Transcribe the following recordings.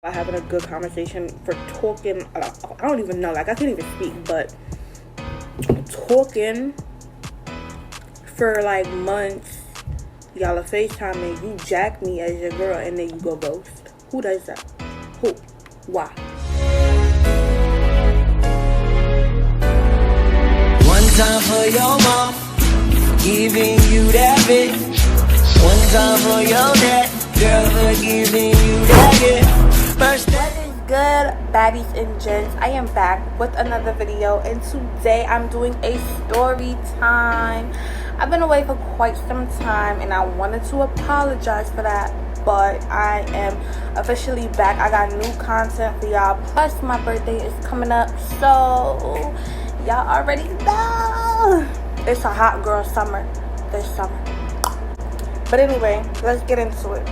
having a good conversation, for talking. I don't even know, like I can't even speak, but talking for like months, y'all are FaceTime and you jack me as your girl and then you go ghost. Who does that? Who? Why? One time for your mom, giving you that bitch. One time for your dad, girl, for giving you that gift. First what is good, baddies and gents? I am back with another video, and today I'm doing a story time. I've been away for quite some time and I wanted to apologize for that, but I am officially back. I got new content for y'all, plus my birthday is coming up, so y'all already know it's a hot girl summer this summer. But anyway, let's get into it.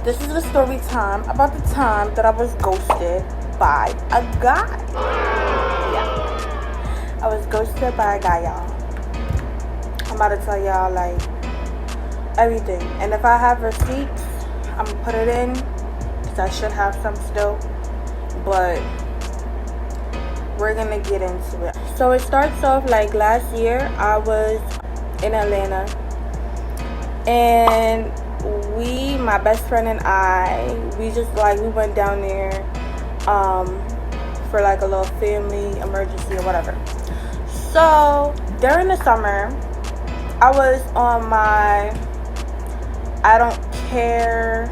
This is a story time about the time that I was ghosted by a guy. Yeah, I was ghosted by a guy, y'all. I'm about to tell y'all like everything, and if I have receipts, I'm gonna put it in because I should have some still, but we're gonna get into it. So it starts off like last year. I was in Atlanta, and my best friend and I, we went down there for like a little family emergency or whatever. So during the summer, I was on my I don't care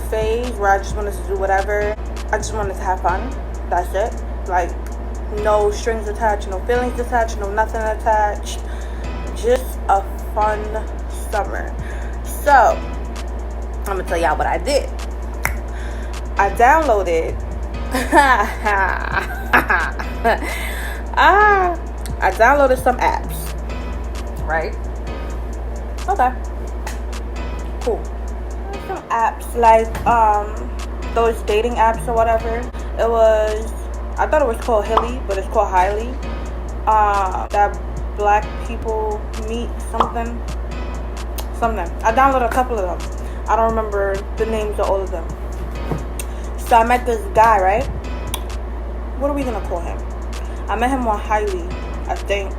phase where I just wanted to do whatever. I just wanted to have fun. That's it. Like, no strings attached, no feelings attached, no nothing attached. Just a fun summer. So, I'm gonna tell y'all what I did. I downloaded I downloaded some apps. Right? Okay. Cool. Some apps like those dating apps or whatever. I thought it was called Hilly, but it's called Highly. That black people meet something. I downloaded a couple of them. I don't remember the names of all of them. So I met this guy, right? What are we gonna call him? I met him on Highly, I think.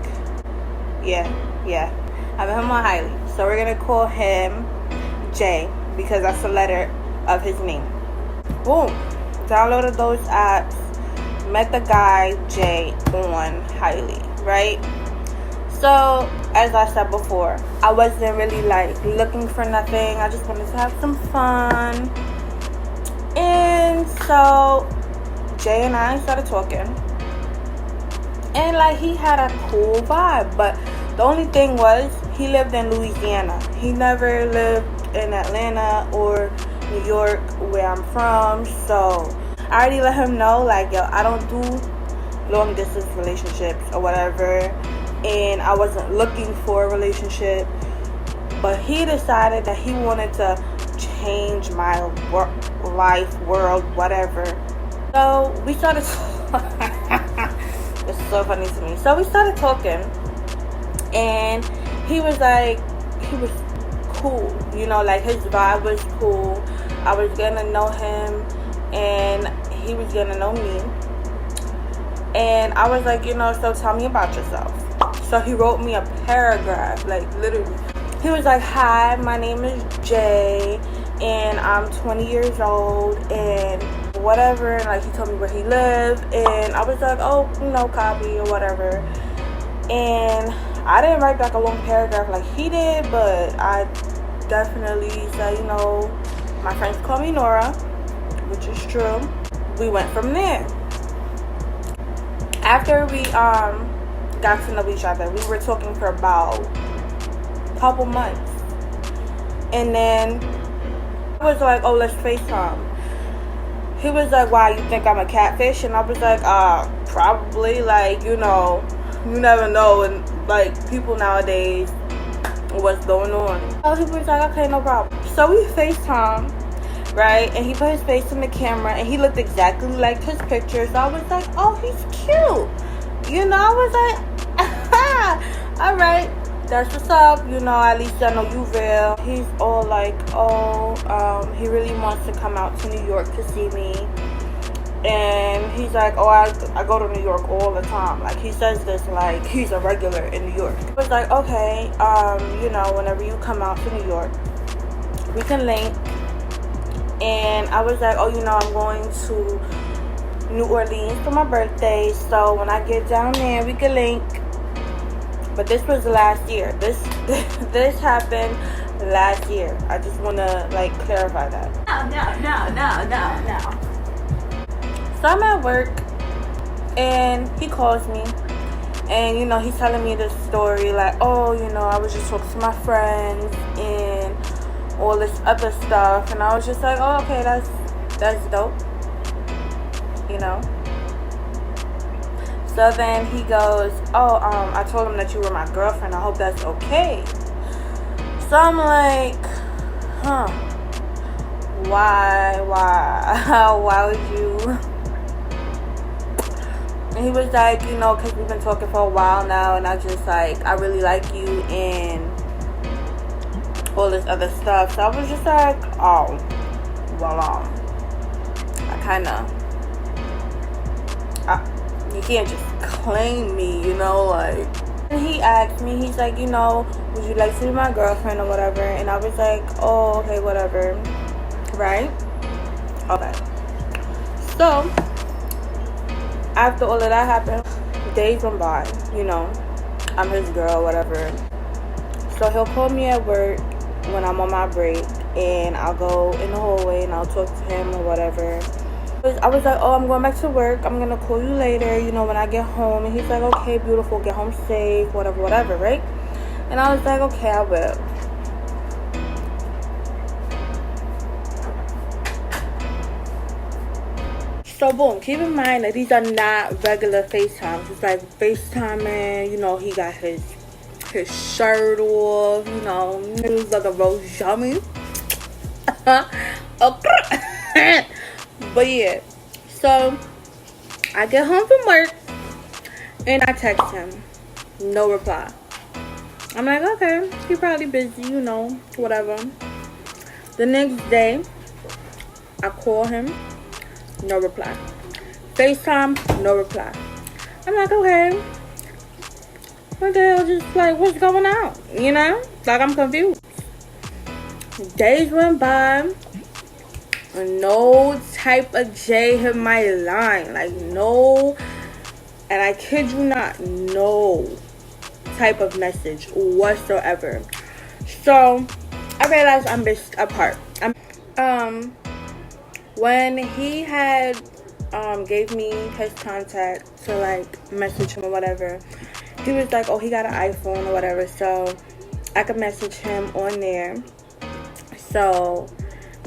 Yeah. I met him on Highly. So we're gonna call him J, because that's the letter of his name. Boom. Downloaded those apps. Met the guy J on Highly, right? So, as I said before, I wasn't really like looking for nothing. I just wanted to have some fun. And so Jay and I started talking. And like, he had a cool vibe, but the only thing was he lived in Louisiana. He never lived in Atlanta or New York, where I'm from. So I already let him know, like, yo, I don't do long distance relationships or whatever, and I wasn't looking for a relationship, but he decided that he wanted to change my life, world, whatever. So we started it's so funny to me. So we started talking, and he was cool, you know, like his vibe was cool. I was gonna know him and he was gonna know me. And I was like, you know, so tell me about yourself. So he wrote me a paragraph, like literally. He was like, hi, my name is Jay and I'm 20 years old and whatever. And like, he told me where he lived, and I was like, oh, you know, copy or whatever. And I didn't write back a long paragraph like he did, but I definitely said, you know, my friends call me Nora, which is true. We went from there. After we got to know each other, we were talking for about a couple months, and then I was like, oh, let's FaceTime. He was like, why, you think I'm a catfish? And I was like, probably, like, you know, you never know, and like, people nowadays, what's going on. So he was like, okay, no problem. So we FaceTime, right? And he put his face in the camera, and he looked exactly like his picture. So I was like, oh, he's cute. You know, I was like, all right. that's what's up, you know, at least I know you real. He's all like, oh, he really wants to come out to New York to see me. And he's like, oh, I go to New York all the time. Like, he says this like he's a regular in New York. I was like, okay, you know, whenever you come out to New York, we can link. And I was like, oh, you know, I'm going to New Orleans for my birthday. So when I get down there, we can link. But this was last year. This happened last year. I just want to, like, clarify that. No. So I'm at work, and he calls me, and, you know, he's telling me this story, like, oh, you know, I was just talking to my friends, and all this other stuff, and I was just like, oh, okay, that's dope, you know. So then he goes, oh, I told him that you were my girlfriend, I hope that's okay. So I'm like, huh, why would you? And he was like, you know, because we've been talking for a while now, and I just, like, I really like you, and all this other stuff. So I was just like, oh, well, I kind of, you can't just claim me, you know, like. And he asked me, he's like, you know, would you like to be my girlfriend or whatever? And I was like, oh, okay, whatever, right? Okay. So after all of that happened, days went by, you know, I'm his girl, whatever. So he'll call me at work when I'm on my break, and I'll go in the hallway and I'll talk to him or whatever. I was like, oh, I'm going back to work, I'm gonna call you later, you know, when I get home. And he's like, okay, beautiful, get home safe, whatever, right? And I was like, okay, I will. So boom, keep in mind that these are not regular FaceTimes. It's like FaceTiming, you know, he got his shirt off, you know, he was like a rose yummy. Okay. But yeah, so I get home from work and I text him, no reply. I'm like, okay, he probably busy, you know, whatever. The next day, I call him, no reply. FaceTime, no reply. I'm like, okay, what the hell, just like, what's going on, you know? Like, I'm confused. Days went by, no type of J hit my line, like, no, and I kid you not, no type of message whatsoever. So I realized I missed a part. When he had gave me his contact to, like, message him or whatever, he was like, oh, he got an iPhone or whatever, so I could message him on there. So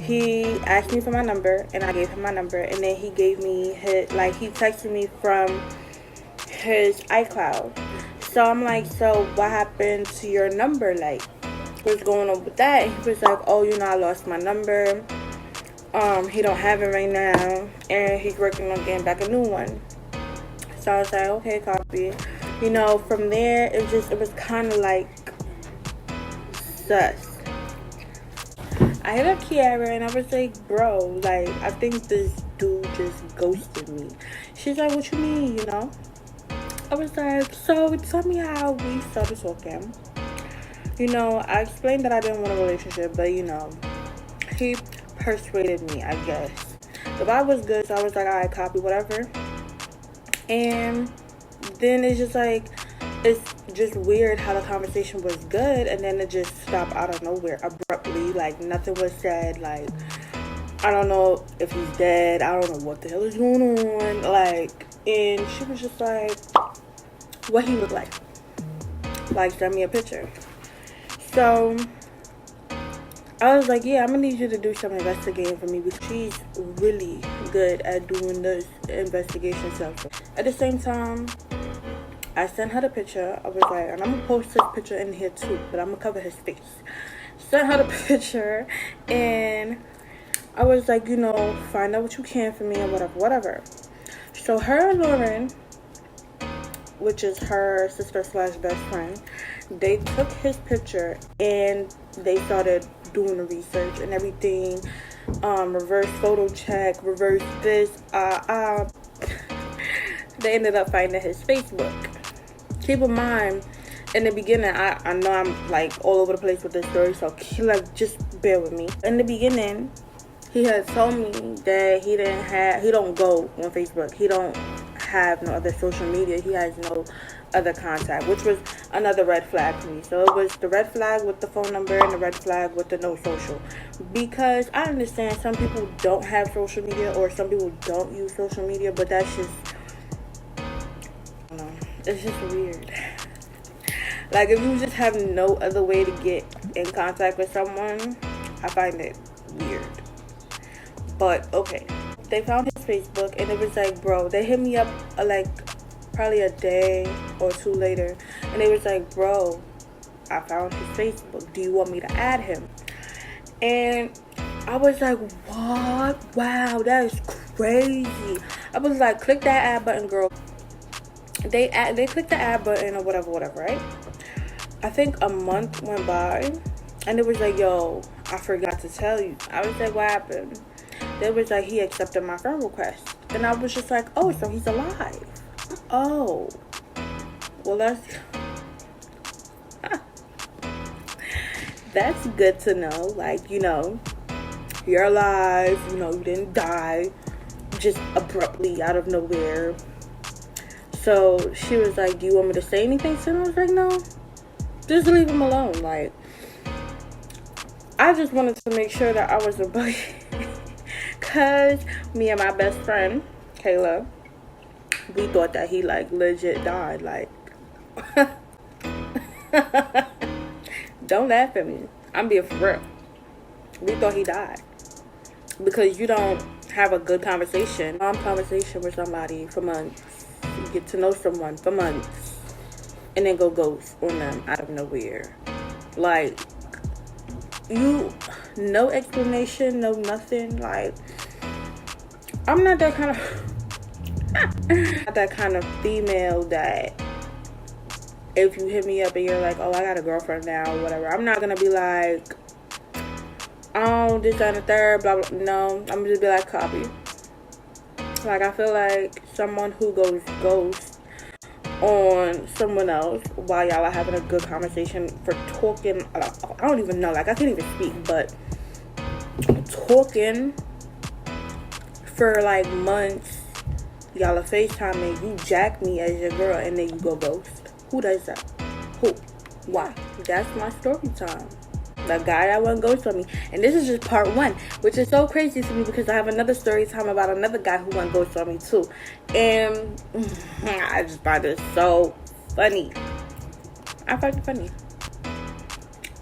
he asked me for my number, and I gave him my number, and then he gave me his, like, he texted me from his iCloud. So I'm like, so what happened to your number? Like, what's going on with that? He was like, oh, you know, I lost my number. He don't have it right now, and he's working on getting back a new one. So I was like, okay, copy. You know, from there, it was kind of like sus. I hit up Kiara, and I was like, bro, like, I think this dude just ghosted me. She's like, what you mean, you know? I was like, so tell me how we started talking. You know, I explained that I didn't want a relationship, but, you know, he persuaded me, I guess. The vibe was good, so I was like, all right, copy, whatever. And then it's just like, it's just weird how the conversation was good, and then it just stopped out of nowhere abruptly. Like, nothing was said. Like, I don't know if he's dead. I don't know what the hell is going on. Like, and she was just like, what he looked like. Like, send me a picture. So I was like, yeah, I'm gonna need you to do some investigating for me, because she's really good at doing this investigation stuff. At the same time, I sent her the picture. I was like, and I'm gonna post this picture in here too, but I'm gonna cover his face. Sent her the picture, and I was like, you know, find out what you can for me, or whatever. So her and Lauren, which is her sister / best friend, they took his picture and they started doing the research and everything. Reverse photo check, reverse this. They ended up finding his Facebook. Keep in mind, in the beginning, I know I'm like all over the place with this story, so like just bear with me. In the beginning, he had told me that he don't go on Facebook. He don't have no other social media. He has no other contact, which was another red flag for me. So it was the red flag with the phone number and the red flag with the no social. Because I understand some people don't have social media or some people don't use social media, but that's just, I don't know, it's just weird. Like, if you just have no other way to get in contact with someone, I find it weird. But, okay. They found his Facebook, and it was like, bro, they hit me up, like, probably a day or two later. And they was like, bro, I found his Facebook. Do you want me to add him? And I was like, what? Wow, that is crazy. I was like, click that add button, girl. They clicked the add button or whatever, right? I think a month went by, and it was like, yo, I forgot to tell you. I was like, what happened? They was like, he accepted my friend request. And I was just like, oh, so he's alive. Oh. Well, that's good to know. Like, you know, you're alive. You know, you didn't die just abruptly out of nowhere. So she was like, do you want me to say anything to him? I was like, no. Just leave him alone. Like, I just wanted to make sure that I wasn't bugging. Because me and my best friend, Kayla, we thought that he, like, legit died. Like, don't laugh at me. I'm being for real. We thought he died. Because you don't have a good conversation. Conversation with somebody for months. You get to know someone for months. And then go ghost on them out of nowhere. Like, no explanation, no nothing. Like, I'm not that kind of not that kind of female that if you hit me up and you're like, oh, I got a girlfriend now or whatever, I'm not gonna be like, oh, this and the third, blah blah. No, I'm gonna just be like, copy. Like, I feel like someone who goes ghost on someone else while y'all are having a good conversation for talking, I don't even know, like, I can't even speak, but talking for like months, y'all are FaceTiming, you jack me as your girl, and then you go ghost. Who does that? Who? Why? That's my story time. The guy that went ghost on me. And this is just part one, which is so crazy to me because I have another story time about another guy who went ghost on me too. And I just find it so funny. I find it funny.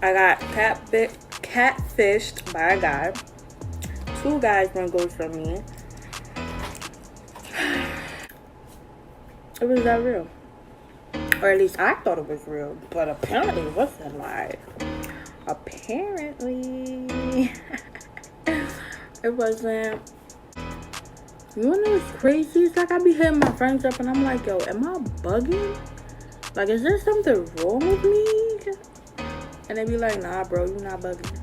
I got catfished by a guy. 2 guys went ghost on me. It was that real. Or at least I thought it was real. But apparently it wasn't. Like, apparently it wasn't. You know what's crazy? It's like I be hitting my friends up and I'm like, yo, am I bugging? Like, is there something wrong with me? And they be like, nah, bro, you not bugging.